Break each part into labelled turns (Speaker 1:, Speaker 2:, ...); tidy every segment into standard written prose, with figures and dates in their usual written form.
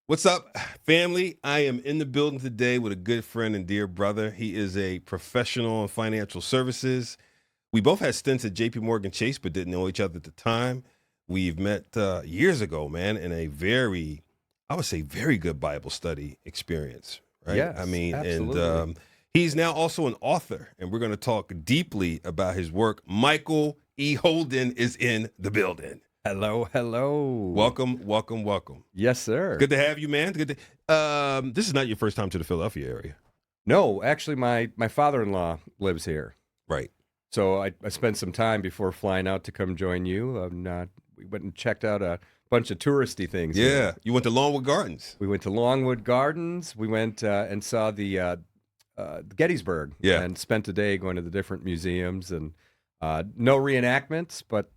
Speaker 1: What's up, family? I am in the building today with a good friend and dear brother. He is a professional in financial services. We both had stints at JP Morgan Chase, but didn't know each other at the time. We've met years ago, man, in a very, I would say, very good Bible study experience, right? I
Speaker 2: Yes,
Speaker 1: mean, and
Speaker 2: absolutely.
Speaker 1: he's now also an author, and we're going to talk deeply about his work. Michael E. Holden is in the building.
Speaker 2: Hello, hello.
Speaker 1: Welcome, welcome, welcome.
Speaker 2: Yes,
Speaker 1: It's
Speaker 2: sir.
Speaker 1: good to have you, man. Good to, this is not your first time to the Philadelphia area,
Speaker 2: No, actually, my father-in-law lives here,
Speaker 1: right?
Speaker 2: so I spent some time before flying out to come join you. We went and checked out a bunch of touristy things
Speaker 1: Yeah,
Speaker 2: here.
Speaker 1: you went to Longwood Gardens.
Speaker 2: We went to Longwood Gardens. We went and saw Gettysburg
Speaker 1: Yeah,
Speaker 2: and spent a day going to the different museums and no reenactments, but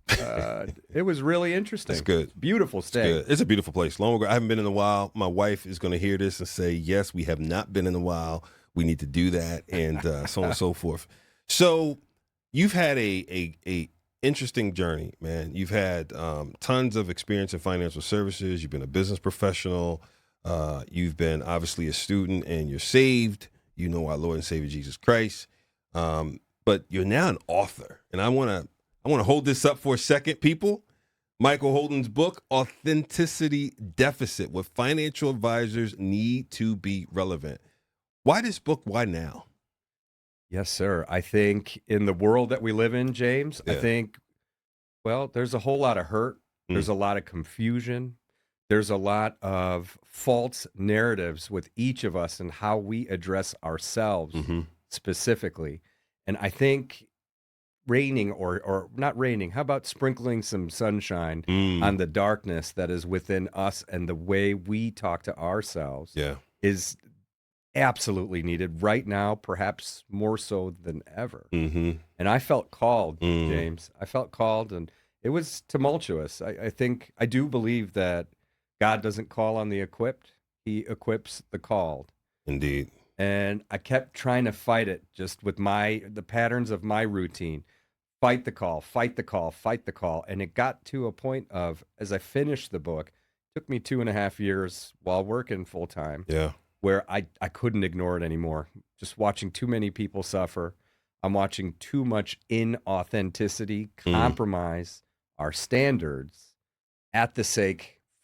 Speaker 2: it was really interesting.
Speaker 1: it's good.
Speaker 2: Beautiful
Speaker 1: It's
Speaker 2: stay.
Speaker 1: good. It's a beautiful place. Longwood. I haven't been in a while. My wife is going to hear this and say, "Yes, we have not been in a while. We need to do that," and so on and so forth. So, you've had a interesting journey, man. You've had tons of experience in financial services. You've been a business professional. You've been obviously a student, and you're saved. You know our Lord and Savior Jesus Christ. But you're now an author, and I want to hold this up for a second, people. Michael Holden's book, Authenticity Deficit: What Financial Advisors Need to Be Relevant. Why this book? Why now?
Speaker 2: Yes, sir. I think in the world that we live in, James, I
Speaker 1: Yeah.
Speaker 2: think, well, there's a whole lot of hurt.
Speaker 1: Mm.
Speaker 2: There's a lot of confusion. There's a lot of false narratives with each of us and how we address ourselves
Speaker 1: Hmm.
Speaker 2: specifically. And I think raining or not raining, how about sprinkling some sunshine
Speaker 1: Mm.
Speaker 2: on the darkness that is within us and the way we talk to ourselves
Speaker 1: Yeah.
Speaker 2: is absolutely needed right now, perhaps more so than ever.
Speaker 1: Hmm.
Speaker 2: And I felt called,
Speaker 1: Mm.
Speaker 2: James. I felt called, and it was tumultuous. I think I do believe that God doesn't call on the equipped, He equips the called.
Speaker 1: Indeed.
Speaker 2: And I kept trying to fight it just with the patterns of my routine. Fight the call, fight the call, fight the call. And it got to a point of, as I finished the book, took me 2.5 years while working full time
Speaker 1: Yeah.
Speaker 2: where I couldn't ignore it anymore. Just watching too many people suffer. I'm watching too much inauthenticity
Speaker 1: Mm.
Speaker 2: compromise our standards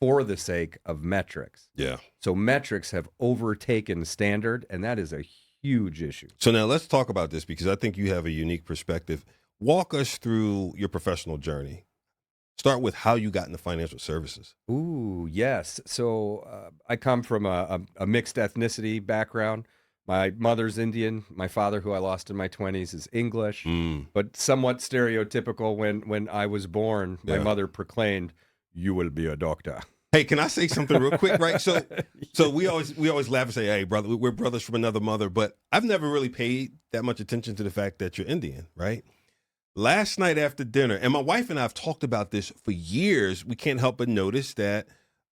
Speaker 2: for the sake of metrics.
Speaker 1: Yeah.
Speaker 2: So metrics have overtaken standard, and that is a huge issue.
Speaker 1: So now let's talk about this because I think you have a unique perspective. Walk us through your professional journey. Start with how you got into financial services.
Speaker 2: Ooh, yes. So I come from a mixed ethnicity background. My mother's Indian. My father, who I lost in my 20s, is English,
Speaker 1: Mm.
Speaker 2: but somewhat stereotypical. When I was born, my
Speaker 1: Yeah.
Speaker 2: mother proclaimed, "You will be a doctor."
Speaker 1: Hey, can I say something real quick? Right. So we always laugh and say, "Hey, brother, we're brothers from another mother." But I've never really paid that much attention to the fact that you're Indian, right? Last night after dinner, and my wife and I have talked about this for years. We can't help but notice that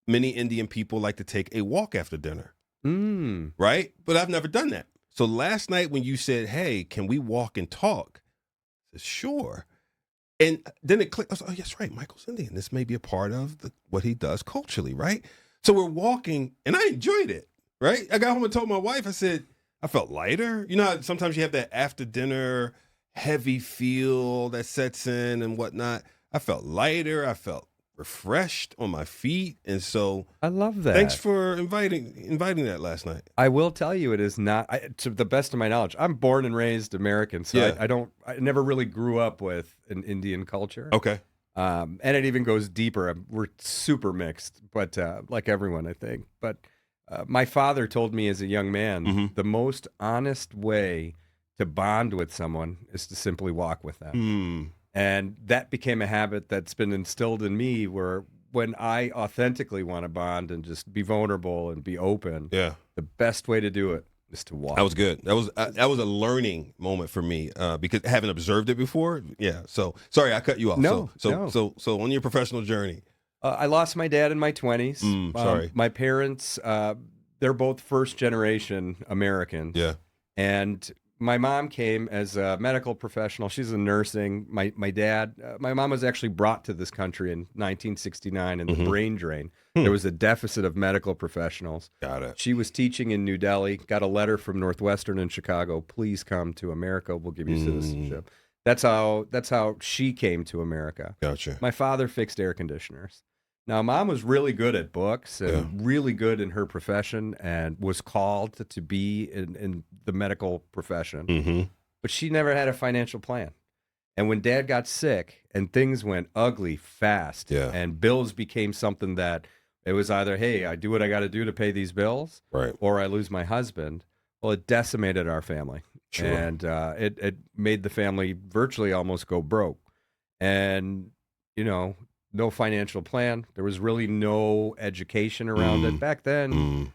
Speaker 1: many Indian people like to take a walk after dinner,
Speaker 2: Mm.
Speaker 1: right? But I've never done that. So last night when you said, "Hey, can we walk and talk?" I said, "Sure." And then it clicked. I was like, "Oh, yes, right. Michael's Indian. This may be a part of what he does culturally, right?" So we're walking, and I enjoyed it, right? I got home and told my wife, I said, I felt lighter. You know how sometimes you have that after dinner heavy feel that sets in and whatnot. I felt lighter. I felt refreshed on my feet. And so
Speaker 2: I love
Speaker 1: thanks
Speaker 2: that.
Speaker 1: for inviting that last night.
Speaker 2: I will tell you, it is not, to the best of my knowledge. I'm born and raised American, so
Speaker 1: Yeah.
Speaker 2: I never really grew up with an Indian culture.
Speaker 1: Okay.
Speaker 2: And it even goes deeper. We're super mixed, but like everyone, I think. But my father told me as a young man,
Speaker 1: Mm-hmm.
Speaker 2: the most honest way to bond with someone is to simply walk with them.
Speaker 1: Mm.
Speaker 2: And that became a habit that's been instilled in me where when I authentically want to bond and just be vulnerable and be open,
Speaker 1: Yeah.
Speaker 2: the best way to do it is to walk.
Speaker 1: That was good. That was a learning moment for me because I haven't observed it before. Yeah. So sorry, I cut you off.
Speaker 2: No,
Speaker 1: So
Speaker 2: no.
Speaker 1: on your professional journey.
Speaker 2: I lost my dad in my 20s.
Speaker 1: Sorry.
Speaker 2: My parents, they're both first generation Americans.
Speaker 1: Yeah.
Speaker 2: And my mom came as a medical professional. She's in nursing. My dad, my mom was actually brought to this country in 1969 in the
Speaker 1: Mm-hmm.
Speaker 2: brain drain.
Speaker 1: Hmm.
Speaker 2: There was a deficit of medical professionals.
Speaker 1: Got it.
Speaker 2: She was teaching in New Delhi, got a letter from Northwestern in Chicago. Please come to America. We'll give you citizenship. That's how she came to America.
Speaker 1: Gotcha.
Speaker 2: My father fixed air conditioners. Now, mom was really good at books and really good in her profession and was called to be in the medical profession,
Speaker 1: Mm-hmm.
Speaker 2: but she never had a financial plan. And when dad got sick and things went ugly fast
Speaker 1: Yeah.
Speaker 2: and bills became something that it was either, hey, I do what I got to do to pay these bills,
Speaker 1: Right.
Speaker 2: or I lose my husband. Well, it decimated our family.
Speaker 1: Sure.
Speaker 2: And it made the family virtually almost go broke. And, no financial plan. There was really no education around it. Back then,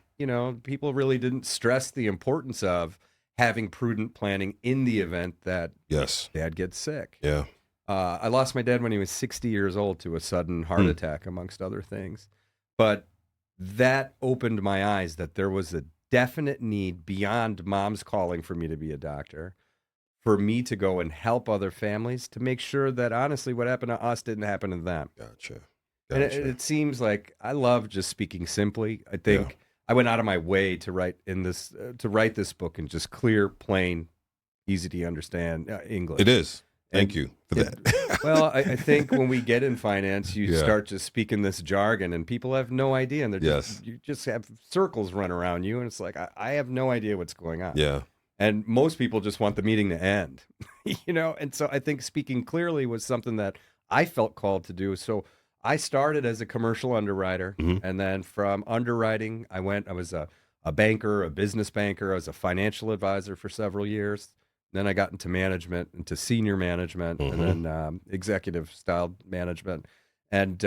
Speaker 2: people really didn't stress the importance of having prudent planning in the event that
Speaker 1: Yes.
Speaker 2: dad gets sick.
Speaker 1: Yeah.
Speaker 2: I lost my dad when he was 60 years old to a sudden heart attack, amongst other things. But that opened my eyes that there was a definite need beyond mom's calling for me to be a doctor, for me to go and help other families to make sure that honestly what happened to us didn't happen to them.
Speaker 1: Gotcha.
Speaker 2: And it seems like I love just speaking simply. I think I went out of my way to write this book in just clear, plain, easy to understand English.
Speaker 1: It is. Thank you for that.
Speaker 2: Well, I think when we get in finance, you
Speaker 1: Yeah.
Speaker 2: start to speak in this jargon, and people have no idea, and you just have circles run around you, and it's like I have no idea what's going on.
Speaker 1: Yeah.
Speaker 2: And most people just want the meeting to end, And so I think speaking clearly was something that I felt called to do. So I started as a commercial underwriter, and then from underwriting, I was a banker, a business banker. I was a financial advisor for several years. Then I got into management, into senior management, and then executive style management. And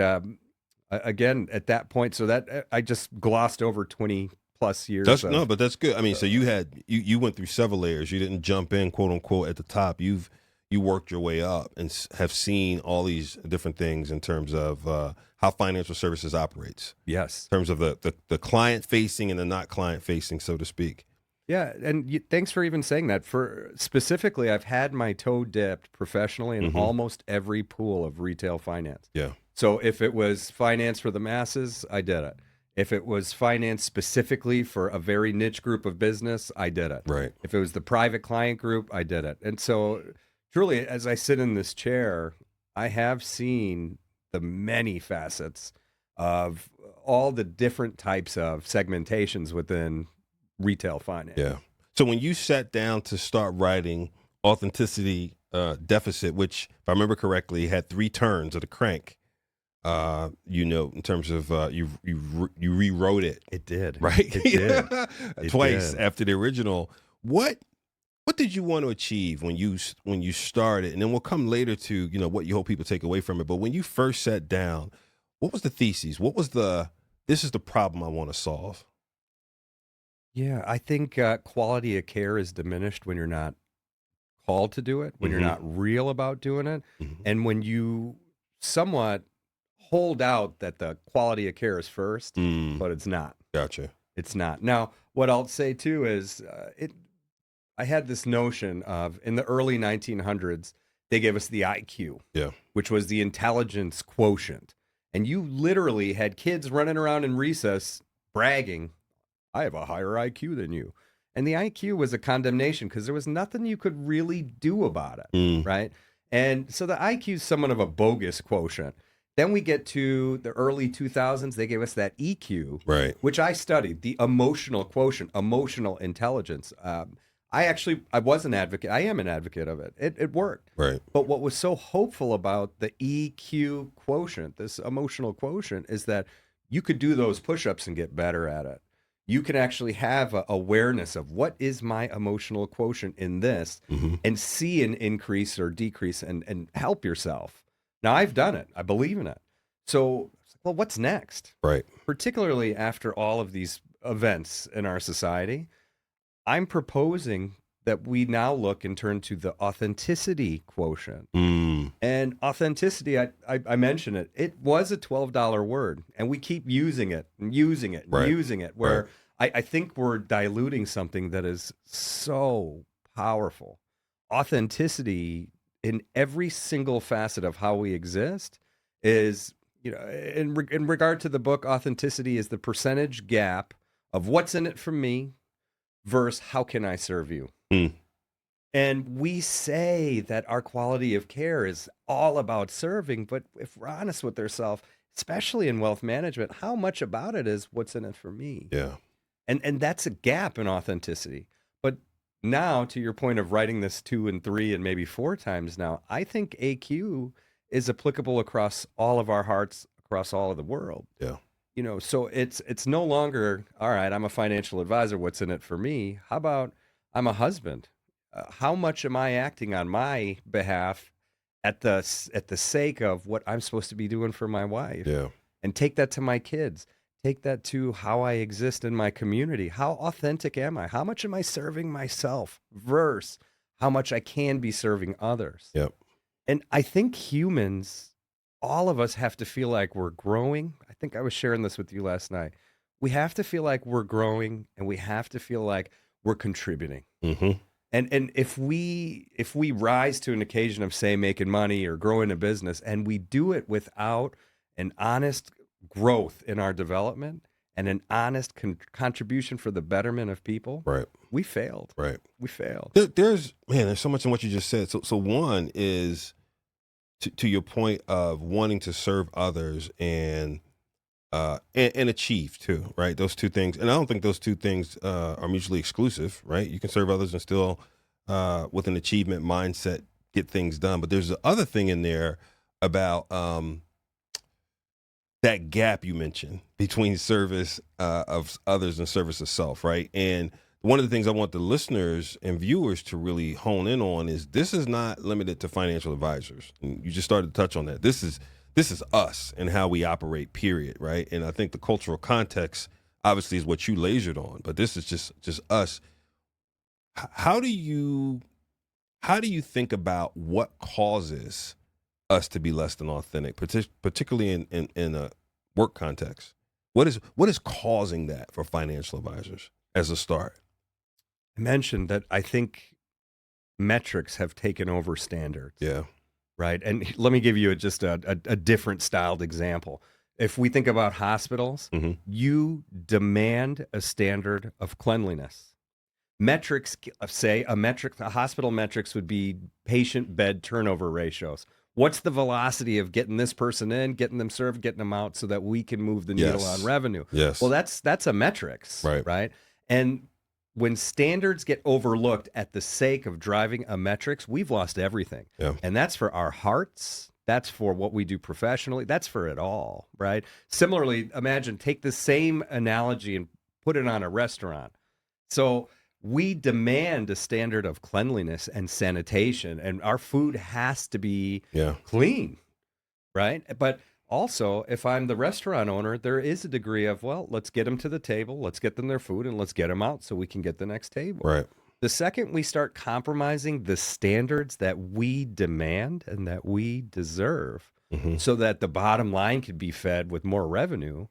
Speaker 2: again, at that point, so that I just glossed over 20 plus years.
Speaker 1: But that's good. I mean, so you went through several layers. You didn't jump in, quote unquote, at the top. You worked your way up and have seen all these different things in terms of how financial services operates.
Speaker 2: Yes.
Speaker 1: In terms of the client facing and the not client facing, so to speak.
Speaker 2: Yeah, and thanks for even saying that. For specifically, I've had my toe dipped professionally in almost every pool of retail finance.
Speaker 1: Yeah.
Speaker 2: So if it was finance for the masses, I did it. If it was finance specifically for a very niche group of business, I did it.
Speaker 1: Right.
Speaker 2: If it was the private client group, I did it. And so truly, as I sit in this chair, I have seen the many facets of all the different types of segmentations within retail finance.
Speaker 1: Yeah. So when you sat down to start writing Authenticity Deficit, which, if I remember correctly, had 3 turns of the crank, in terms of you rewrote it.
Speaker 2: It did.
Speaker 1: Right?
Speaker 2: It did.
Speaker 1: Twice
Speaker 2: did.
Speaker 1: after the original. What did you want to achieve when you started? And then we'll come later to, what you hope people take away from it. But when you first sat down, what was the thesis? What was this is the problem I want to solve?
Speaker 2: Yeah, I think quality of care is diminished when you're not called to do it, when you're not real about doing it, and when you somewhat hold out that the quality of care is first, but it's not.
Speaker 1: Gotcha.
Speaker 2: It's not. Now, what I'll say too is I had this notion of, in the early 1900s, they gave us the IQ, which was the intelligence quotient. And you literally had kids running around in recess bragging, I have a higher IQ than you. And the IQ was a condemnation because there was nothing you could really do about it, right? And so the IQ is somewhat of a bogus quotient. Then we get to the early 2000s. They gave us that EQ,
Speaker 1: right,
Speaker 2: which I studied, the emotional quotient, emotional intelligence. I was an advocate. I am an advocate of it. It worked.
Speaker 1: Right.
Speaker 2: But what was so hopeful about the EQ quotient, this emotional quotient, is that you could do those push-ups and get better at it. You can actually have a awareness of what is my emotional quotient in this and see an increase or decrease and help yourself. Now, I've done it. I believe in it. So, well, what's next?
Speaker 1: Right.
Speaker 2: Particularly after all of these events in our society, I'm proposing that we now look and turn to the authenticity quotient. And authenticity, I mentioned it. It was a $12 word, and we keep using it and using it and using it, where I think we're diluting something that is so powerful. Authenticity in every single facet of how we exist is, in regard to the book, authenticity is the percentage gap of what's in it for me versus how can I serve you.
Speaker 1: Mm.
Speaker 2: And we say that our quality of care is all about serving, but if we're honest with ourselves, especially in wealth management, how much about it is what's in it for me?
Speaker 1: Yeah.
Speaker 2: And that's a gap in authenticity. But now, to your point of writing this 2 and 3 and maybe 4 times now, I think AQ is applicable across all of our hearts, across all of the world.
Speaker 1: Yeah.
Speaker 2: So it's no longer, all right, I'm a financial advisor, what's in it for me? How about I'm a husband? How much am I acting on my behalf at the sake of what I'm supposed to be doing for my wife?
Speaker 1: Yeah.
Speaker 2: And take that to my kids. Take that to how I exist in my community. How authentic am I? How much am I serving myself versus how much I can be serving others?
Speaker 1: Yep.
Speaker 2: And I think humans, all of us have to feel like we're growing. I think I was sharing this with you last night. We have to feel like we're growing and we have to feel like we're contributing.
Speaker 1: Mm-hmm.
Speaker 2: And if we rise to an occasion of, say, making money or growing a business, and we do it without an honest growth in our development and an honest contribution for the betterment of people,
Speaker 1: Right.
Speaker 2: we failed.
Speaker 1: Right.
Speaker 2: We failed.
Speaker 1: There's so much in what you just said. So one is to your point of wanting to serve others and achieve too, right? Those two things, and I don't think those two things are mutually exclusive, right? You can serve others and still, with an achievement mindset, get things done. But there's the other thing in there about that gap you mentioned between service of others and service of self, right? And one of the things I want the listeners and viewers to really hone in on is this is not limited to financial advisors. And you just started to touch on that. This is us and how we operate, period, right? And I think the cultural context obviously is what you lasered on, but this is just us. How do you think about what causes us to be less than authentic, particularly in a work context? What is causing that for financial advisors as a start?
Speaker 2: I mentioned that I think metrics have taken over standards.
Speaker 1: Yeah.
Speaker 2: Right. And let me give you just a different styled example. If we think about hospitals,
Speaker 1: Mm-hmm.
Speaker 2: you demand a standard of cleanliness. Metrics, say a hospital metrics would be patient bed turnover ratios. What's the velocity of getting this person in, getting them served, getting them out so that we can move the needle
Speaker 1: Yes.
Speaker 2: on revenue?
Speaker 1: Yes.
Speaker 2: Well, that's a metrics,
Speaker 1: Right.
Speaker 2: And when standards get overlooked at the sake of driving a metrics, we've lost everything.
Speaker 1: Yeah.
Speaker 2: And that's for our hearts. That's for what we do professionally. That's for it all, right? Similarly, take the same analogy and put it on a restaurant. So we demand a standard of cleanliness and sanitation, and our food has to be clean, right? But also, if I'm the restaurant owner, there is a degree of, well, let's get them to the table, let's get them their food, and let's get them out so we can get the next table.
Speaker 1: Right.
Speaker 2: The second we start compromising the standards that we demand and that we deserve
Speaker 1: Mm-hmm.
Speaker 2: so that the bottom line could be fed with more revenue,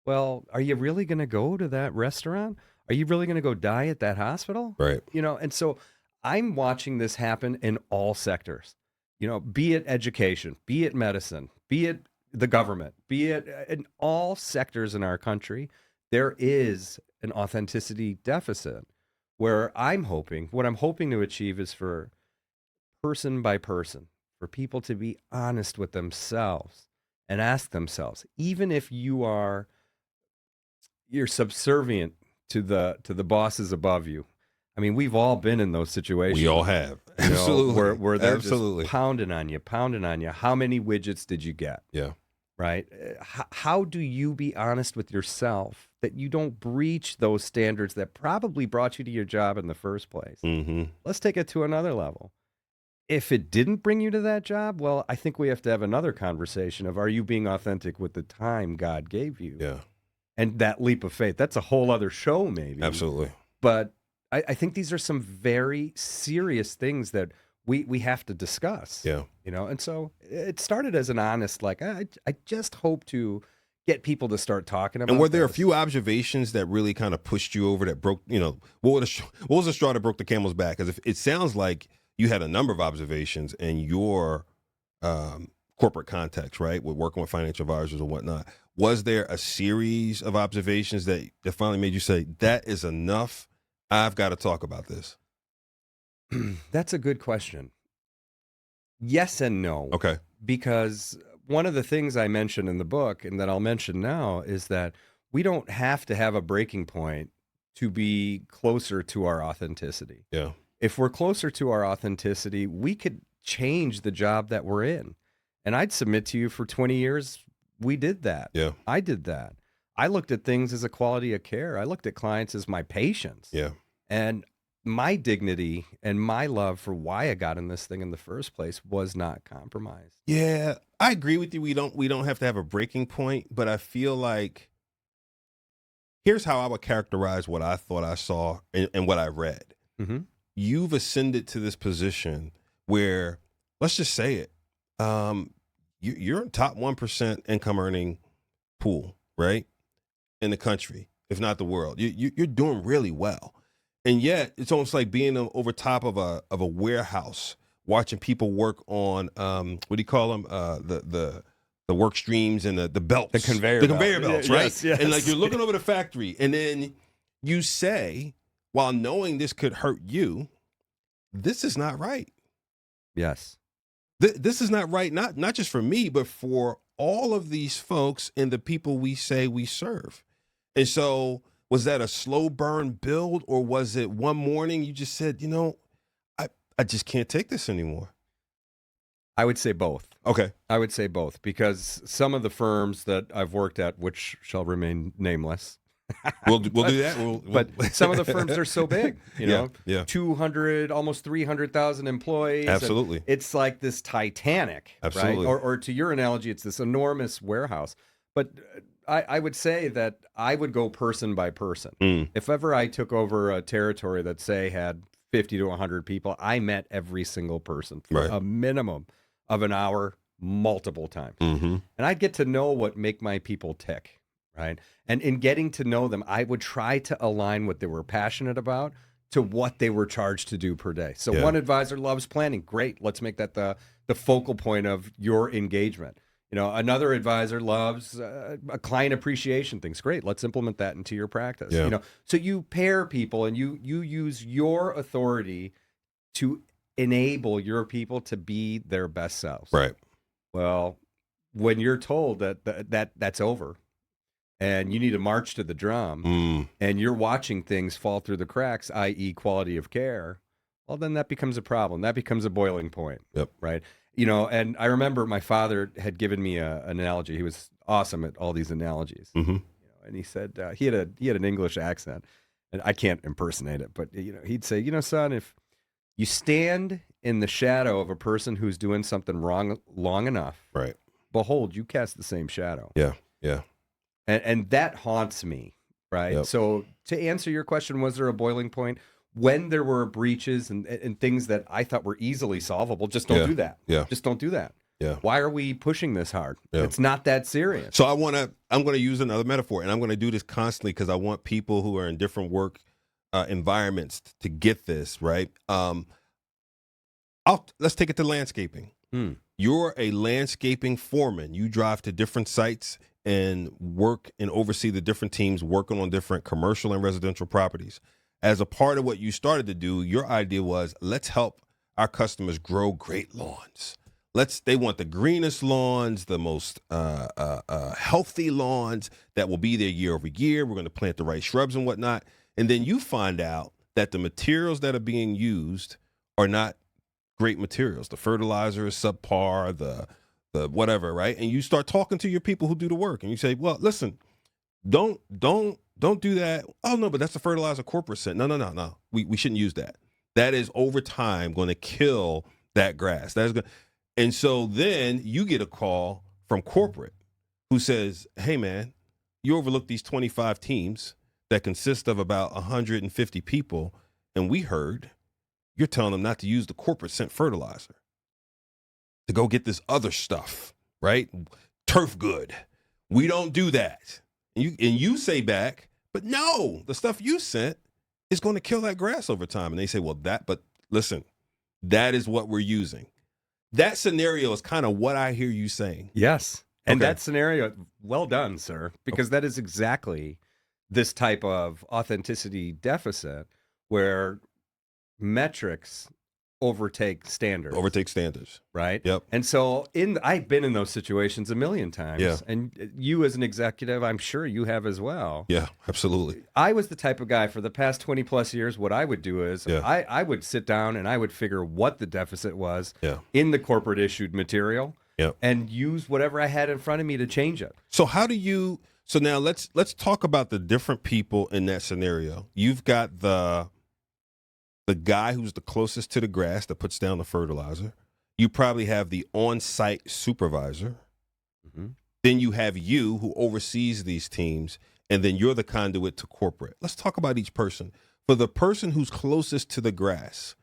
Speaker 2: well, are you really going to go to that restaurant? Are you really going to go die at that hospital?
Speaker 1: Right.
Speaker 2: And so I'm watching this happen in all sectors, be it education, be it medicine, be it the government, be it in all sectors in our country, there is an authenticity deficit where what I'm hoping to achieve is for person by person, for people to be honest with themselves and ask themselves, even if you're subservient to the bosses above you. I mean, we've all been in those situations.
Speaker 1: We all have. Absolutely.
Speaker 2: Where they're
Speaker 1: Absolutely.
Speaker 2: just pounding on you. How many widgets did you get?
Speaker 1: Yeah.
Speaker 2: Right? How do you be honest with yourself that you don't breach those standards that probably brought you to your job in the first place?
Speaker 1: Mm-hmm.
Speaker 2: Let's take it to another level. If it didn't bring you to that job, well, I think we have to have another conversation of, are you being authentic with the time God gave you?
Speaker 1: Yeah.
Speaker 2: And that leap of faith, that's a whole other show maybe.
Speaker 1: Absolutely.
Speaker 2: But I think these are some very serious things that we have to discuss.
Speaker 1: Yeah.
Speaker 2: And so it started as an honest, like, I just hope to get people to start talking about.
Speaker 1: And were there a
Speaker 2: this.
Speaker 1: few observations that really kind of pushed you over, that broke, what was the straw that broke the camel's back? Because it sounds like you had a number of observations in your corporate context, right, with working with financial advisors and whatnot. Was there a series of observations that finally made you say, that is enough, I've got to talk about this?
Speaker 2: That's a good question. Yes and no.
Speaker 1: Okay.
Speaker 2: Because one of the things I mentioned in the book, and that I'll mention now, is that we don't have to have a breaking point to be closer to our authenticity.
Speaker 1: Yeah.
Speaker 2: If we're closer to our authenticity, we could change the job that we're in. And I'd submit to you, for 20 years, we did that.
Speaker 1: Yeah.
Speaker 2: I did that. I looked at things as a quality of care. I looked at clients as my patients.
Speaker 1: Yeah.
Speaker 2: And my dignity and my love for why I got in this thing in the first place was not compromised.
Speaker 1: Yeah, I agree with you. We don't have to have a breaking point, but I feel like, here's how I would characterize what I thought I saw and what I read.
Speaker 2: Mm-hmm.
Speaker 1: You've ascended to this position where, let's just say it, you're in top 1% income earning pool, right, in the country, if not the world. You're doing really well. And yet, it's almost like being over top of a warehouse, watching people work on what do you call them? The work streams and the belts,
Speaker 2: the conveyor
Speaker 1: belts, right?
Speaker 2: Yes, yes.
Speaker 1: And like, you're looking over the factory, and then you say, while knowing this could hurt you, this is not right.
Speaker 2: Yes,
Speaker 1: This is not right. Not just for me, but for all of these folks and the people we say we serve. And so, was that a slow burn build, or was it one morning you just said, I just can't take this anymore?
Speaker 2: I would say both.
Speaker 1: Okay.
Speaker 2: I would say both, because some of the firms that I've worked at, which shall remain nameless,
Speaker 1: We'll do that.
Speaker 2: But some of the firms are so big,
Speaker 1: yeah.
Speaker 2: 200, almost 300,000 employees.
Speaker 1: Absolutely.
Speaker 2: It's like this Titanic,
Speaker 1: Absolutely.
Speaker 2: right? Or to your analogy, it's this enormous warehouse. But I would say that I would go person by person. If ever I took over a territory that, say, had 50 to 100 people, I met every single person for
Speaker 1: Right.
Speaker 2: a minimum of an hour, multiple times.
Speaker 1: Mm-hmm.
Speaker 2: And I'd get to know what make my people tick, right? And in getting to know them, I would try to align what they were passionate about to what they were charged to do per day. So
Speaker 1: Yeah.
Speaker 2: one advisor loves planning. Great. Let's make that the focal point of your engagement. Another advisor loves a client appreciation things. Great. Let's implement that into your practice.
Speaker 1: Yeah.
Speaker 2: So you pair people, and you use your authority to enable your people to be their best selves.
Speaker 1: Right.
Speaker 2: Well, when you're told that's over, and you need to march to the drum, and you're watching things fall through the cracks, i.e. quality of care, well, then that becomes a problem. That becomes a boiling point.
Speaker 1: Yep.
Speaker 2: Right. And I remember my father had given me an analogy. He was awesome at all these analogies.
Speaker 1: Mm-hmm.
Speaker 2: And he said, he had an English accent, and I can't impersonate it, but he'd say, son, if you stand in the shadow of a person who's doing something wrong long enough,
Speaker 1: Right.
Speaker 2: behold, you cast the same shadow.
Speaker 1: Yeah. Yeah.
Speaker 2: And that haunts me, right?
Speaker 1: Yep.
Speaker 2: So to answer your question, was there a boiling point? When there were breaches and things that I thought were easily solvable, just don't do that.
Speaker 1: Yeah.
Speaker 2: Just don't do that.
Speaker 1: Yeah.
Speaker 2: Why are we pushing this hard?
Speaker 1: Yeah.
Speaker 2: It's not that serious.
Speaker 1: So I'm going to use another metaphor, and I'm going to do this constantly because I want people who are in different work environments to get this, right? Let's take it to landscaping. You're a landscaping foreman. You drive to different sites and work and oversee the different teams working on different commercial and residential properties. As a part of what you started to do, your idea was, let's help our customers grow great lawns. They want the greenest lawns, the most healthy lawns that will be there year over year. We're going to plant the right shrubs and whatnot. And then you find out that the materials that are being used are not great materials. The fertilizer is subpar, the whatever, right? And you start talking to your people who do the work, and you say, well, listen, don't do that. Oh, no, but that's the fertilizer corporate sent. No. We shouldn't use that. That is over time going to kill that grass. And so then you get a call from corporate who says, hey, man, you overlooked these 25 teams that consist of about 150 people, and we heard you're telling them not to use the corporate sent fertilizer, to go get this other stuff, right? Turf good. We don't do that. And you say back, but no, the stuff you sent is going to kill that grass over time. And they say, well, but listen, that is what we're using. That scenario is kind of what I hear you saying.
Speaker 2: Yes. And
Speaker 1: Okay.
Speaker 2: that scenario, well done, sir, because that is exactly this type of authenticity deficit where metrics overtake standards.
Speaker 1: Overtake standards.
Speaker 2: Right?
Speaker 1: Yep.
Speaker 2: And so I've been in those situations a million times.
Speaker 1: Yeah.
Speaker 2: And you as an executive, I'm sure you have as well.
Speaker 1: Yeah, absolutely.
Speaker 2: I was the type of guy for the past 20 plus years. What I would do is
Speaker 1: Yeah.
Speaker 2: I would sit down and I would figure what the deficit was
Speaker 1: Yeah.
Speaker 2: in the corporate issued material
Speaker 1: Yep.
Speaker 2: and use whatever I had in front of me to change it.
Speaker 1: So now let's talk about the different people in that scenario. You've got the guy who's the closest to the grass that puts down the fertilizer. You probably have the on-site supervisor.
Speaker 2: Mm-hmm.
Speaker 1: Then you have you who oversees these teams, and then you're the conduit to corporate. Let's talk about each person. For the person who's closest to the grass,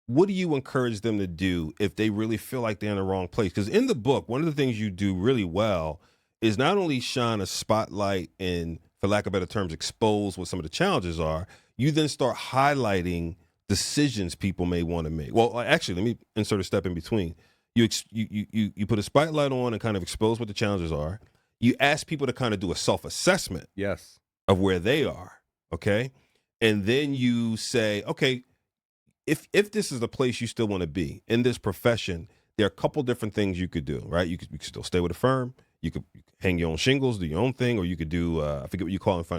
Speaker 1: what do you encourage them to do if they really feel like they're in the wrong place? Because in the book, one of the things you do really well is not only shine a spotlight and, for lack of better terms, expose what some of the challenges are, you then start highlighting decisions people may want to make. Well, actually, let me insert a step in between. You put a spotlight on and kind of expose what the challenges are. You ask people to kind of do a self-assessment
Speaker 2: Yes.
Speaker 1: of where they are, okay? And then you say, okay, if this is the place you still want to be in this profession, there are a couple different things you could do, right? You could still stay with a firm. You could hang your own shingles, do your own thing, or you could do, I forget what you call it,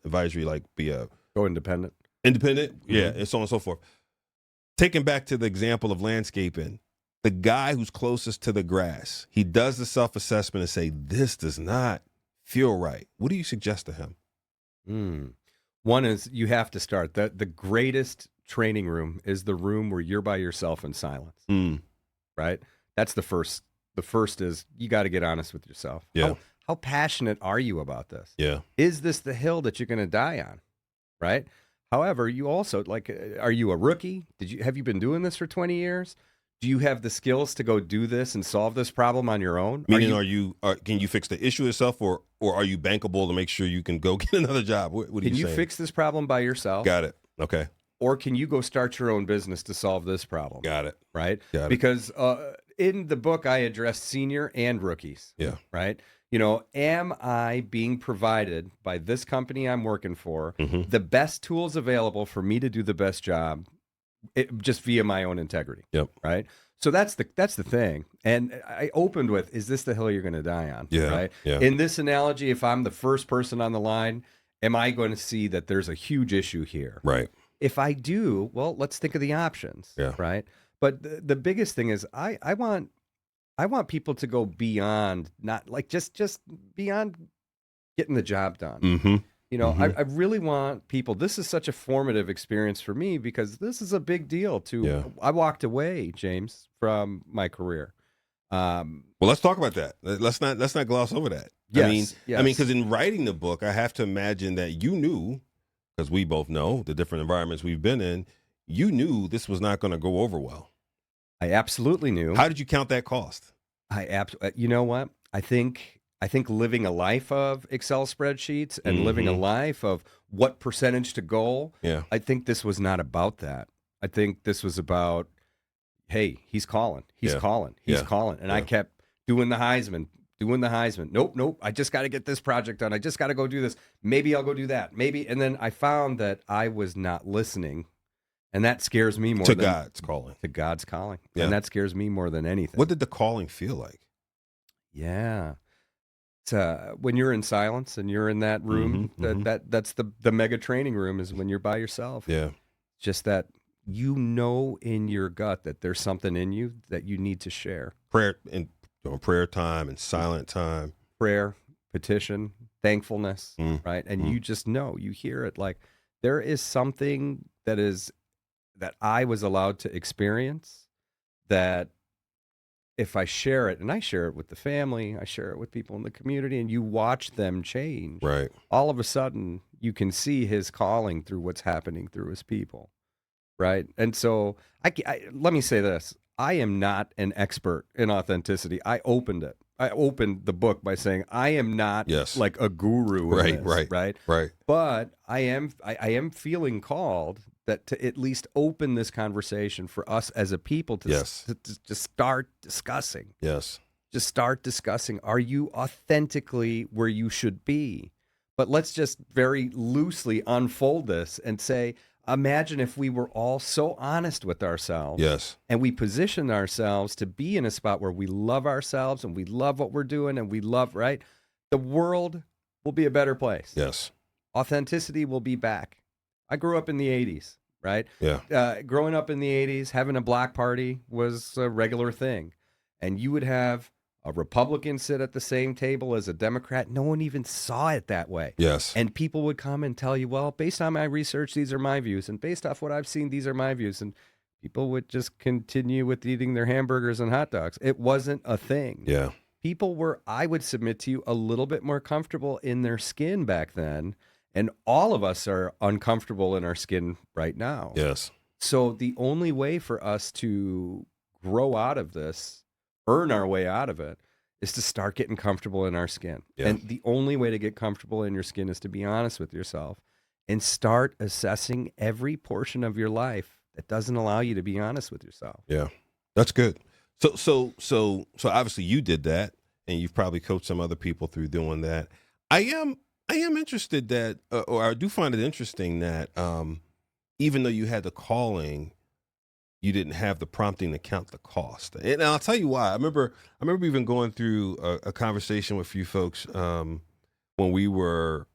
Speaker 1: advisory, like be a
Speaker 2: Go independent.
Speaker 1: independent, yeah, and so on and so forth. Taking back to the example of landscaping, the guy who's closest to the grass, he does the self-assessment and say, this does not feel right. What do you suggest to him?
Speaker 2: One is you have to start. The greatest training room is the room where you're by yourself in silence, right? That's the first. The first is you got to get honest with yourself.
Speaker 1: Yeah.
Speaker 2: How passionate are you about this?
Speaker 1: Yeah.
Speaker 2: Is this the hill that you're going to die on, right? However, you also, like, are you a rookie? Have you been doing this for 20 years? Do you have the skills to go do this and solve this problem on your own?
Speaker 1: Meaning, can you fix the issue yourself, or are you bankable to make sure you can go get another job? What are you saying?
Speaker 2: Can you fix this problem by yourself?
Speaker 1: Got it. Okay.
Speaker 2: Or can you go start your own business to solve this problem?
Speaker 1: Got it.
Speaker 2: Right?
Speaker 1: Got it.
Speaker 2: Because in the book, I address senior and rookies.
Speaker 1: Yeah.
Speaker 2: Right? Am I being provided by this company I'm working for the best tools available for me to do the best job, just via my own integrity?
Speaker 1: Yep.
Speaker 2: Right? So that's the thing. And I opened with, is this the hill you're going to die on?
Speaker 1: Yeah.
Speaker 2: Right?
Speaker 1: Yeah.
Speaker 2: In this analogy, if I'm the first person on the line, am I going to see that there's a huge issue here?
Speaker 1: Right.
Speaker 2: If I do, well, let's think of the options.
Speaker 1: Yeah.
Speaker 2: Right? But the biggest thing is I want people to go beyond, not like just beyond getting the job done.
Speaker 1: Mm-hmm.
Speaker 2: I really want people, this is such a formative experience for me because this is a big deal I walked away, James, from my career.
Speaker 1: Well, let's talk about that. Let's not gloss over that.
Speaker 2: Yes,
Speaker 1: I mean, because in writing the book, I have to imagine that you knew, because we both know the different environments we've been in, you knew this was not going to go over well.
Speaker 2: I absolutely knew.
Speaker 1: How did you count that cost?
Speaker 2: You know what? I think living a life of Excel spreadsheets and living a life of what percentage to goal.
Speaker 1: Yeah.
Speaker 2: I think this was not about that. I think this was about, hey, he's calling. He's calling. And I kept doing the Heisman. Nope. I just got to get this project done. I just got to go do this. Maybe I'll go do that. Maybe. And then I found that I was not listening. And that scares me more
Speaker 1: to
Speaker 2: than
Speaker 1: God's calling.
Speaker 2: To God's calling.
Speaker 1: Yeah.
Speaker 2: And that scares me more than anything.
Speaker 1: What did the calling feel like?
Speaker 2: Yeah. It's, when you're in silence and you're in that room, that's the mega training room is when you're by yourself.
Speaker 1: Yeah.
Speaker 2: Just that in your gut that there's something in you that you need to share.
Speaker 1: Prayer time and silent time.
Speaker 2: Prayer, petition, thankfulness, right? And you just know, you hear it, like there is something that I was allowed to experience that if I share it, and I share it with the family, I share it with people in the community, and you watch them change.
Speaker 1: Right.
Speaker 2: All of a sudden, you can see his calling through what's happening through his people. Right. And so let me say this. I am not an expert in authenticity. I opened it. I opened the book by saying I am not
Speaker 1: Yes.
Speaker 2: like a guru in this, right? But I am feeling called that to at least open this conversation for us as a people to to start discussing.
Speaker 1: Yes.
Speaker 2: Just start discussing. Are you authentically where you should be? But let's just very loosely unfold this and say, imagine if we were all so honest with ourselves.
Speaker 1: Yes.
Speaker 2: And we position ourselves to be in a spot where we love ourselves and we love what we're doing and we love, right? The world will be a better place.
Speaker 1: Yes.
Speaker 2: Authenticity will be back. I grew up in the 80s, right?
Speaker 1: Yeah.
Speaker 2: Growing up in the 80s, having a black party was a regular thing. And you would have a Republican sit at the same table as a Democrat. No one even saw it that way.
Speaker 1: Yes.
Speaker 2: And people would come and tell you, well, based on my research, these are my views. And based off what I've seen, these are my views. And people would just continue with eating their hamburgers and hot dogs. It wasn't a thing.
Speaker 1: Yeah.
Speaker 2: People were, I would submit to you, a little bit more comfortable in their skin back then. And all of us are uncomfortable in our skin right now.
Speaker 1: Yes.
Speaker 2: So the only way for us to grow out of this, earn our way out of it, is to start getting comfortable in our skin.
Speaker 1: Yeah.
Speaker 2: And the only way to get comfortable in your skin is to be honest with yourself and start assessing every portion of your life that doesn't allow you to be honest with yourself.
Speaker 1: Yeah. That's good. So obviously you did that, and you've probably coached some other people through doing that. I am interested that, or I do find it interesting that even though you had the calling, you didn't have the prompting to count the cost. And I'll tell you why. I remember even going through a conversation with a few folks when we were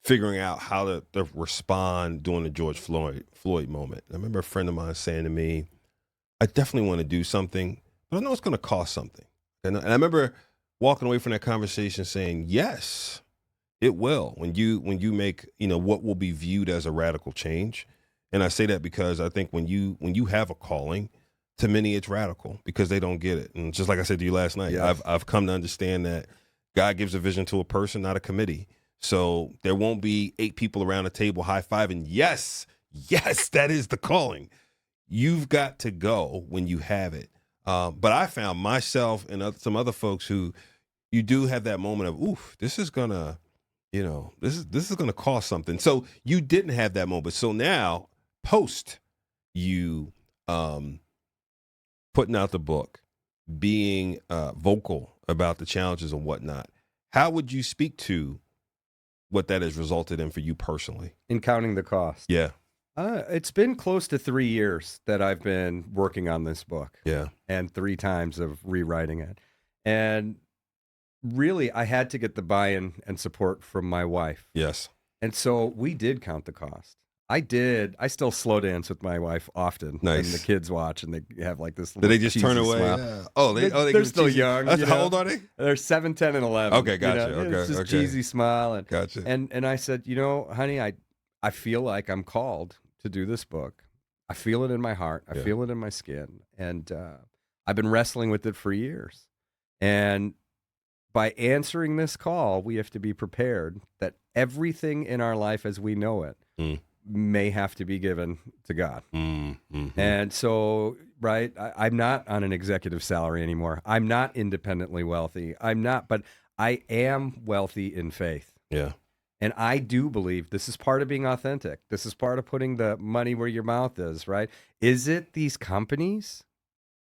Speaker 1: figuring out how to respond during the George Floyd moment. I remember a friend of mine saying to me, I definitely want to do something, but I know it's going to cost something. And I remember walking away from that conversation saying, yes, it will, when you make, what will be viewed as a radical change. And I say that because I think when you have a calling, to many it's radical because they don't get it. And just like I said to you last night,
Speaker 2: Yes.
Speaker 1: I've come to understand that God gives a vision to a person, not a committee. So there won't be 8 people around a table high-fiving. Yes, that is the calling. You've got to go when you have it. But I found myself and some other folks who you do have that moment of, oof, this is gonna, this is gonna cost something. So you didn't have that moment. So now, post you putting out the book, being vocal about the challenges and whatnot, how would you speak to what that has resulted in for you personally?
Speaker 2: In counting the cost.
Speaker 1: Yeah.
Speaker 2: It's been close to 3 years that I've been working on this book.
Speaker 1: Yeah.
Speaker 2: And 3 times of rewriting it. And really, I had to get the buy-in and support from my wife.
Speaker 1: Yes.
Speaker 2: And so we did count the cost. I still slow dance with my wife often.
Speaker 1: Nice.
Speaker 2: And the kids watch and they have like this
Speaker 1: Did
Speaker 2: little
Speaker 1: they just turn
Speaker 2: cheesy
Speaker 1: away?
Speaker 2: smile.
Speaker 1: Yeah. Oh,
Speaker 2: They're still young.
Speaker 1: How old are they?
Speaker 2: They're 7, 10, and 11.
Speaker 1: Okay, gotcha. Okay,
Speaker 2: it's just
Speaker 1: okay.
Speaker 2: cheesy smile. And,
Speaker 1: Gotcha.
Speaker 2: and I said, honey, I feel like I'm called to do this book. I feel it in my heart. I feel it in my skin. And I've been wrestling with it for years. And by answering this call, we have to be prepared that everything in our life as we know it may have to be given to God.
Speaker 1: Mm-hmm.
Speaker 2: And so, right, I'm not on an executive salary anymore. I'm not independently wealthy. But I am wealthy in faith.
Speaker 1: Yeah.
Speaker 2: And I do believe this is part of being authentic. This is part of putting the money where your mouth is, right? Is it these companies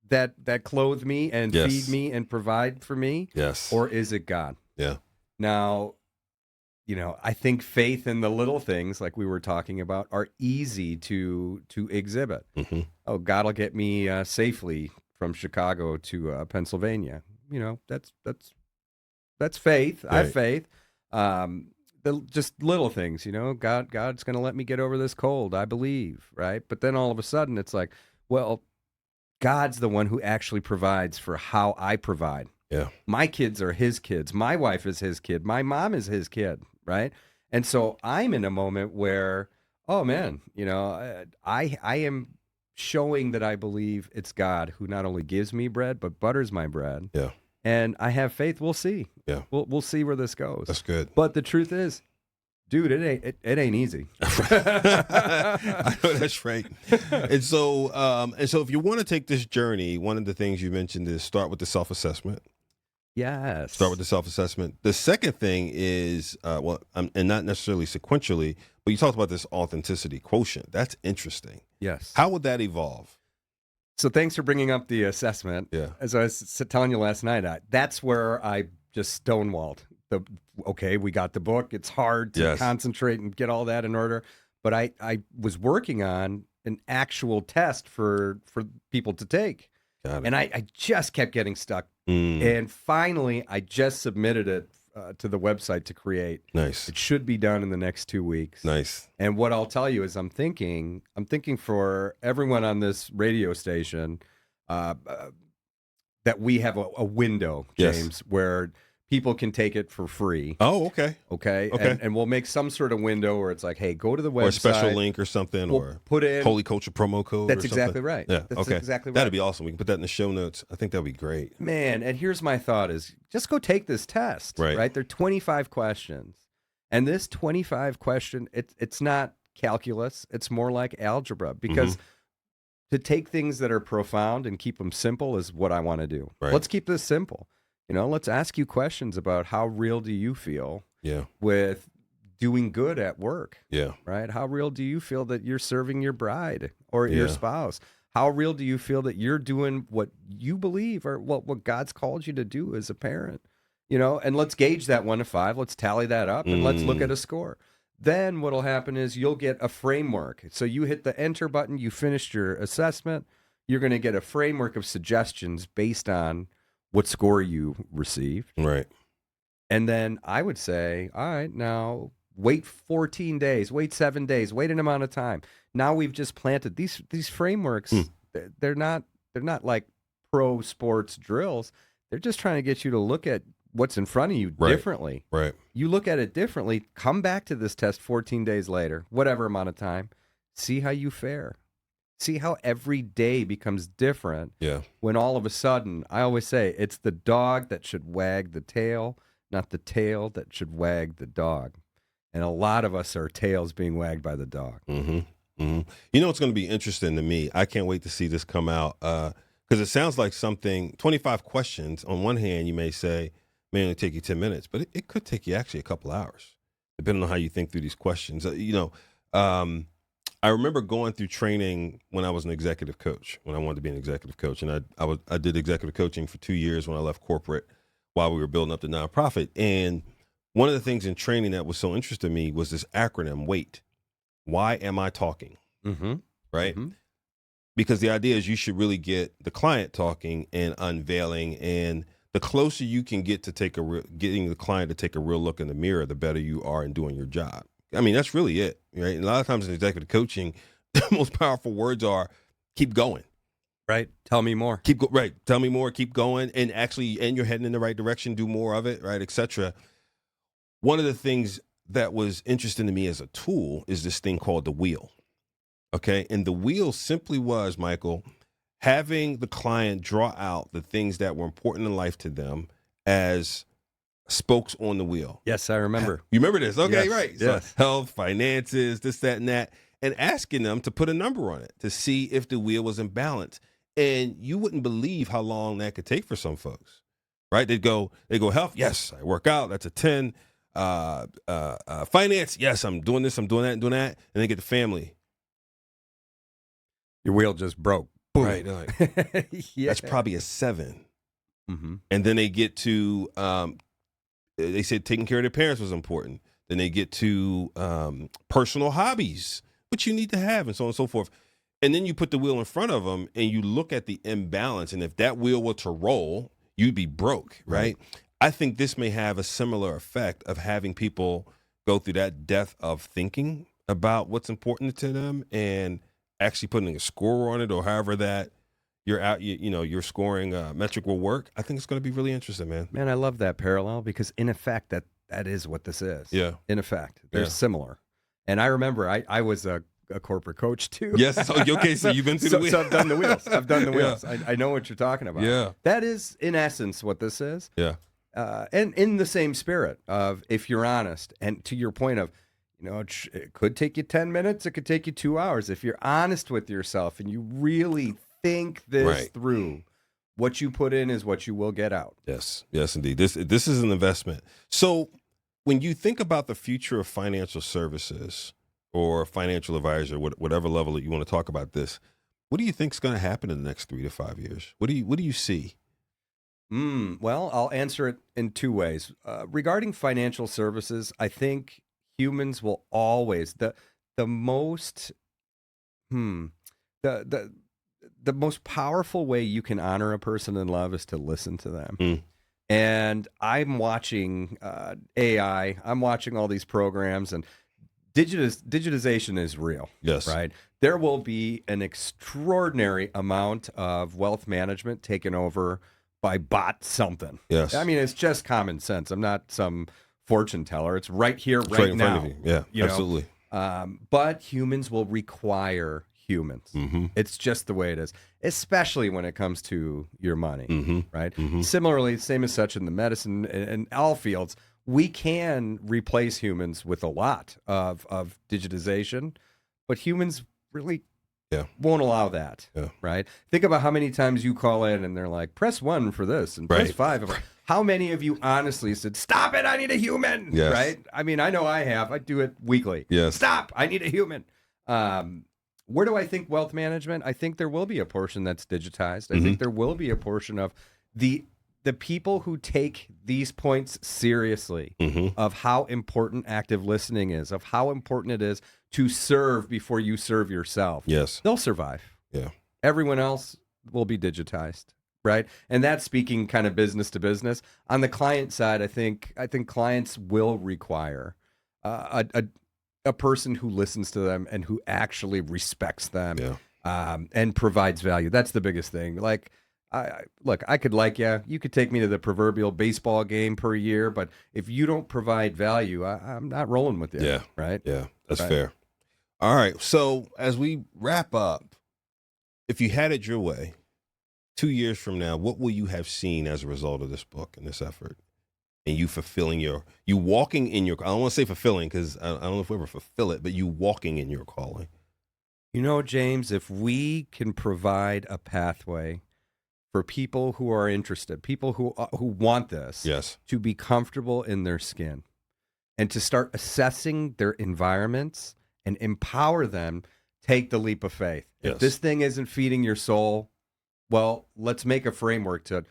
Speaker 2: that clothe me and feed me and provide for me?
Speaker 1: Yes.
Speaker 2: Or is it God?
Speaker 1: Yeah.
Speaker 2: Now, I think faith in the little things like we were talking about are easy to exhibit.
Speaker 1: Mm-hmm.
Speaker 2: Oh, God will get me safely from Chicago to Pennsylvania. That's faith.
Speaker 1: Right.
Speaker 2: I have faith. Just little things, God's going to let me get over this cold, I believe, right? But then all of a sudden it's like, well, God's the one who actually provides for how I provide.
Speaker 1: Yeah.
Speaker 2: My kids are his kids. My wife is his kid. My mom is his kid, right? And so I'm in a moment where, oh man, I am showing that I believe it's God who not only gives me bread, but butters my bread.
Speaker 1: Yeah.
Speaker 2: And I have faith. We'll see.
Speaker 1: Yeah.
Speaker 2: We'll see where this goes.
Speaker 1: That's good.
Speaker 2: But the truth is, dude, it ain't easy.
Speaker 1: I know that's right. And so if you want to take this journey, one of the things you mentioned is start with the self-assessment.
Speaker 2: Yes.
Speaker 1: Start with the self-assessment. The second thing is, and not necessarily sequentially, but you talked about this authenticity quotient. That's interesting.
Speaker 2: Yes.
Speaker 1: How would that evolve?
Speaker 2: So thanks for bringing up the assessment.
Speaker 1: Yeah.
Speaker 2: As I was telling you last night, that's where I just stonewalled. Okay, we got the book. It's hard to concentrate and get all that in order. But I was working on an actual test for people to take.
Speaker 1: Got it.
Speaker 2: And I just kept getting stuck. And finally, I just submitted it to the website to create.
Speaker 1: Nice.
Speaker 2: It should be done in the next 2 weeks.
Speaker 1: Nice.
Speaker 2: And what I'll tell you is I'm thinking for everyone on this radio station that we have a window, James, where people can take it for free.
Speaker 1: Oh, okay.
Speaker 2: Okay. And we'll make some sort of window where it's like, hey, go to the website.
Speaker 1: Or a special link or something, or
Speaker 2: put in
Speaker 1: Holy Culture promo code.
Speaker 2: That's
Speaker 1: or
Speaker 2: exactly right.
Speaker 1: Yeah.
Speaker 2: That's exactly right.
Speaker 1: That'd be awesome. We can put that in the show notes. I think that'd be great.
Speaker 2: Man, and here's my thought is just go take this test. Right. There are 25 questions. And this 25 question, it's not calculus. It's more like algebra, because to take things that are profound and keep them simple is what I want to do.
Speaker 1: Right.
Speaker 2: Let's keep this simple. Let's ask you questions about how real do you feel with doing good at work?
Speaker 1: Yeah.
Speaker 2: Right? How real do you feel that you're serving your bride or your spouse? How real do you feel that you're doing what you believe or what God's called you to do as a parent? And let's gauge that 1 to 5. Let's tally that up and let's look at a score. Then what'll happen is you'll get a framework. So you hit the enter button, you finished your assessment. You're going to get a framework of suggestions based on what score you received.
Speaker 1: Right.
Speaker 2: And then I would say, all right, now wait 14 days, wait 7 days, wait an amount of time. Now we've just planted these frameworks. They're not like pro sports drills. They're just trying to get you to look at what's in front of you differently.
Speaker 1: Right.
Speaker 2: You look at it differently, come back to this test 14 days later, whatever amount of time, see how you fare. See how every day becomes different.
Speaker 1: Yeah.
Speaker 2: When all of a sudden, I always say, it's the dog that should wag the tail, not the tail that should wag the dog. And a lot of us are tails being wagged by the dog.
Speaker 1: It's going to be interesting to me. I can't wait to see this come out because it sounds like something, 25 questions. On one hand, you may say, may only take you 10 minutes, but it could take you actually a couple hours, depending on how you think through these questions. I remember going through training when I was an executive coach, when I wanted to be an executive coach. And I did executive coaching for 2 years when I left corporate while we were building up the nonprofit. And one of the things in training that was so interesting to me was this acronym, WAIT. Why am I talking? Right? Because the idea is you should really get the client talking and unveiling. And the closer you can get to getting the client to take a real look in the mirror, the better you are in doing your job. I mean, that's really it, right? And a lot of times in executive coaching, the most powerful words are keep going.
Speaker 2: Right. Tell me more.
Speaker 1: Tell me more, keep going. And you're heading in the right direction, do more of it, right, et cetera. One of the things that was interesting to me as a tool is this thing called the wheel. Okay. And the wheel simply was, Michael, having the client draw out the things that were important in life to them as spokes on the wheel.
Speaker 2: Yes, I remember.
Speaker 1: You remember this? Okay,
Speaker 2: yes,
Speaker 1: right.
Speaker 2: Yes.
Speaker 1: So health, finances, this, that, and that, and asking them to put a number on it to see if the wheel was in balance. And you wouldn't believe how long that could take for some folks, right? They go health. Yes, I work out. That's a 10. Finance. Yes, I'm doing this. I'm doing that and doing that. And they get the family.
Speaker 2: Your wheel just broke. Boom.
Speaker 1: Right. That's probably a 7. And then they get to, they said taking care of their parents was important. Then they get to personal hobbies, which you need to have, and so on and so forth. And then you put the wheel in front of them and you look at the imbalance. And if that wheel were to roll, you'd be broke, right? I think this may have a similar effect of having people go through that depth of thinking about what's important to them and actually putting a score on it, or however that your scoring metric will work. I think it's going to be really interesting, man.
Speaker 2: Man, I love that parallel because in effect, that is what this is.
Speaker 1: Yeah.
Speaker 2: In effect, they're similar. And I remember I was a corporate coach too.
Speaker 1: Yes. Okay. So you've been through the wheels.
Speaker 2: So I've done the wheels. I've done the wheels. I know what you're talking about.
Speaker 1: Yeah.
Speaker 2: That is in essence what this is.
Speaker 1: Yeah.
Speaker 2: And in the same spirit of, if you're honest, and to your point of, it could take you 10 minutes. It could take you 2 hours. If you're honest with yourself and you really think this through, what you put in is what you will get out.
Speaker 1: Yes, yes, indeed. This is an investment. So when you think about the future of financial services or financial advisor, whatever level that you want to talk about this, what do you think is going to happen in the next 3 to 5 years? What do you see?
Speaker 2: Well, I'll answer it in two ways. Regarding financial services, I think humans will always the most the the the most powerful way you can honor a person in love is to listen to them.
Speaker 1: Mm.
Speaker 2: And I'm watching AI. I'm watching all these programs, and digitization is real.
Speaker 1: Yes.
Speaker 2: Right. There will be an extraordinary amount of wealth management taken over by bot something.
Speaker 1: Yes.
Speaker 2: I mean, it's just common sense. I'm not some fortune teller. It's right here,
Speaker 1: It's
Speaker 2: right
Speaker 1: in
Speaker 2: now.
Speaker 1: front of you. Yeah,
Speaker 2: you know?
Speaker 1: absolutely.
Speaker 2: But humans will require humans.
Speaker 1: Mm-hmm.
Speaker 2: It's just the way it is, especially when it comes to your money,
Speaker 1: Mm-hmm.
Speaker 2: right?
Speaker 1: Mm-hmm.
Speaker 2: Similarly, same as such in the medicine and all fields, we can replace humans with a lot of digitization, but humans really won't allow that, right? Think about how many times you call in and they're like, press 1 for this and press 5. How many of you honestly said, stop it, I need a human,
Speaker 1: Yes.
Speaker 2: right? I mean, I know I have. I do it weekly.
Speaker 1: Yes.
Speaker 2: Stop, I need a human. Where do I think wealth management? I think there will be a portion that's digitized. I think there will be a portion of the people who take these points seriously of how important active listening is, of how important it is to serve before you serve yourself.
Speaker 1: Yes.
Speaker 2: They'll survive.
Speaker 1: Yeah.
Speaker 2: Everyone else will be digitized, right? And that's speaking kind of business to business. On the client side, I think clients will require a person who listens to them and who actually respects them and provides value. That's the biggest thing. Like, look, I could like you. You could take me to the proverbial baseball game per year, but if you don't provide value, I'm not rolling with you.
Speaker 1: Yeah.
Speaker 2: Right?
Speaker 1: Yeah, that's fair. All right. So as we wrap up, if you had it your way, 2 years from now, what will you have seen as a result of this book and this effort? And you fulfilling you walking in your, I don't want to say fulfilling because I don't know if we ever fulfill it, but you walking in your calling.
Speaker 2: You know, James, if we can provide a pathway for people who are interested, people who want this, to be comfortable in their skin and to start assessing their environments and empower them, take the leap of faith. If this thing isn't feeding your soul, well, let's make a framework to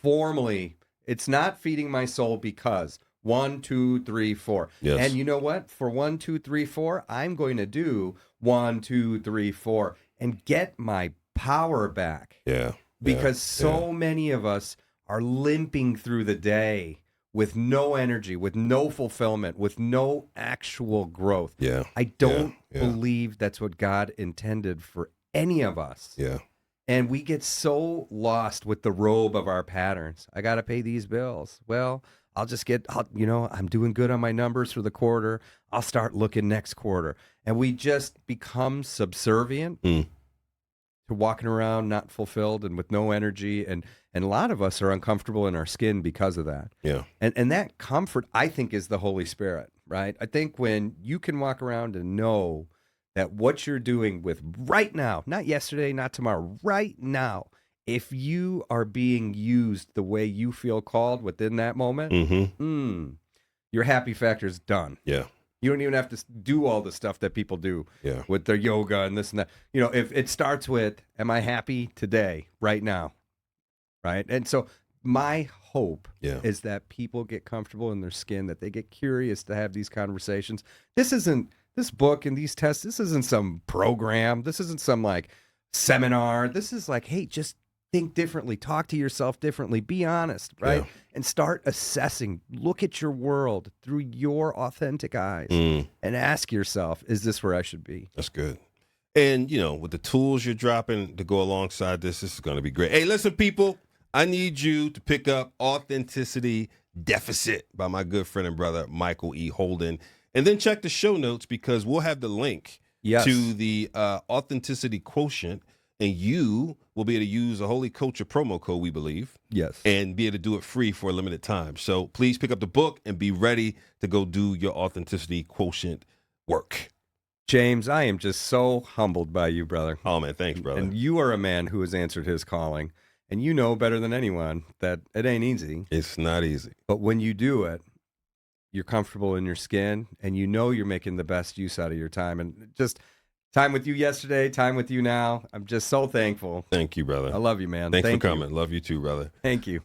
Speaker 2: formally. It's not feeding my soul because 1, 2, 3, 4.
Speaker 1: Yes.
Speaker 2: And you know what? For 1, 2, 3, 4, I'm going to do 1, 2, 3, 4 and get my power back.
Speaker 1: Yeah.
Speaker 2: Because so many of us are limping through the day with no energy, with no fulfillment, with no actual growth.
Speaker 1: Yeah.
Speaker 2: I don't believe that's what God intended for any of us.
Speaker 1: Yeah.
Speaker 2: And we get so lost with the robe of our patterns. I got to pay these bills. Well, I'm doing good on my numbers for the quarter. I'll start looking next quarter. And we just become subservient to walking around not fulfilled and with no energy. And a lot of us are uncomfortable in our skin because of that. Yeah. And that comfort, I think, is the Holy Spirit, right? I think when you can walk around and know that what you're doing with right now, not yesterday, not tomorrow, right now, if you are being used the way you feel called within that moment, your happy factor is done. Yeah. You don't even have to do all the stuff that people do with their yoga and this and that. You know, if it starts with, am I happy today, right now? Right? And so my hope is that people get comfortable in their skin, that they get curious to have these conversations. This book and these tests, this isn't some program. This isn't some like seminar. This is like, hey, just think differently, talk to yourself differently, be honest, right? And start assessing, look at your world through your authentic eyes and ask yourself, is this where I should be?
Speaker 1: That's good. And, you know, with the tools you're dropping to go alongside this is going to be great. Hey, listen, people, I need you to pick up Authenticity Deficit by my good friend and brother, Michael E. Holden. And then check the show notes because we'll have the link to the Authenticity Quotient, and you will be able to use a Holy Culture promo code, we believe. Yes. And be able to do it free for a limited time. So please pick up the book and be ready to go do your Authenticity Quotient work.
Speaker 2: James, I am just so humbled by you, brother.
Speaker 1: Oh, man, thanks, brother.
Speaker 2: And you are a man who has answered his calling. And you know better than anyone that it ain't easy.
Speaker 1: It's not easy.
Speaker 2: But when you do it, you're comfortable in your skin, and you know you're making the best use out of your time. And just time with you yesterday, time with you now. I'm just so thankful.
Speaker 1: Thank you, brother.
Speaker 2: I love you, man.
Speaker 1: Thanks
Speaker 2: Thank
Speaker 1: for
Speaker 2: you.
Speaker 1: coming. Love you too, brother.
Speaker 2: Thank you.